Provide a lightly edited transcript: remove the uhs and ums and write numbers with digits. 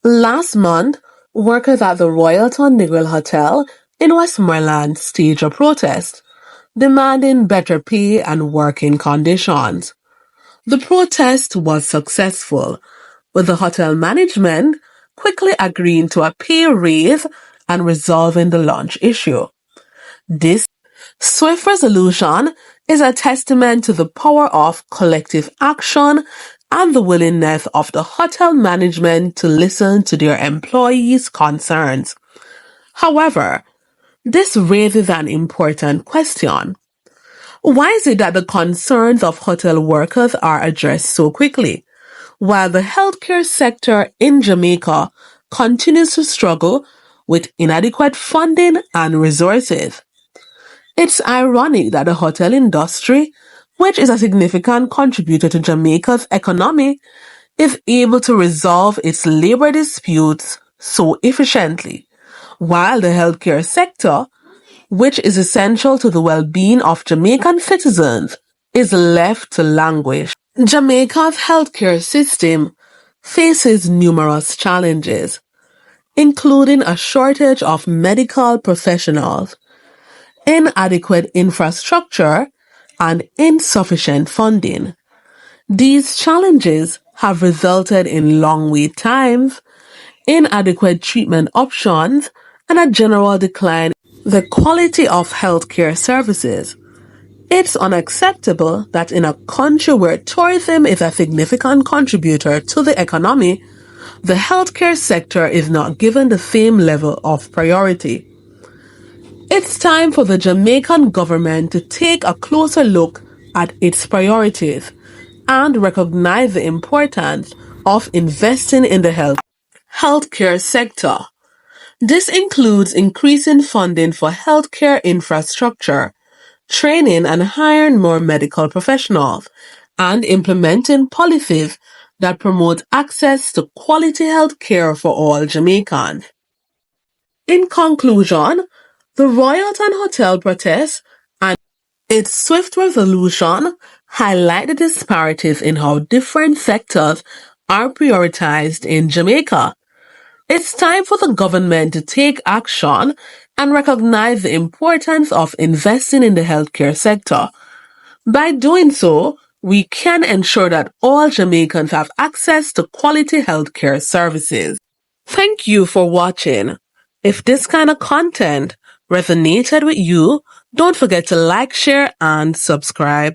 Last month, workers at the Royalton Hotel in Westmoreland staged a protest, demanding better pay and working conditions. The protest was successful, with the hotel management quickly agreeing to a pay raise and resolving the lunch issue. This swift resolution is a testament to the power of collective action and the willingness of the hotel management to listen to their employees' concerns. However, this raises an important question. Why is it that the concerns of hotel workers are addressed so quickly, while the healthcare sector in Jamaica continues to struggle with inadequate funding and resources? It's ironic that the hotel industry, which is a significant contributor to Jamaica's economy, is able to resolve its labor disputes so efficiently, while the healthcare sector, which is essential to the well-being of Jamaican citizens, is left to languish. Jamaica's healthcare system faces numerous challenges, including a shortage of medical professionals, inadequate infrastructure, and insufficient funding. These challenges have resulted in long wait times, inadequate treatment options, and a general decline in the quality of healthcare services. It's unacceptable that in a country where tourism is a significant contributor to the economy, the healthcare sector is not given the same level of priority. It's time for the Jamaican government to take a closer look at its priorities and recognize the importance of investing in the healthcare sector. This includes increasing funding for healthcare infrastructure, training and hiring more medical professionals, and implementing policies that promote access to quality healthcare for all Jamaicans. In conclusion, the Royalton Hotel protest and its swift resolution highlight the disparities in how different sectors are prioritized in Jamaica. It's time for the government to take action and recognize the importance of investing in the healthcare sector. By doing so, we can ensure that all Jamaicans have access to quality healthcare services. Thank you for watching. If this kind of content resonated with you, don't forget to like, share, and subscribe.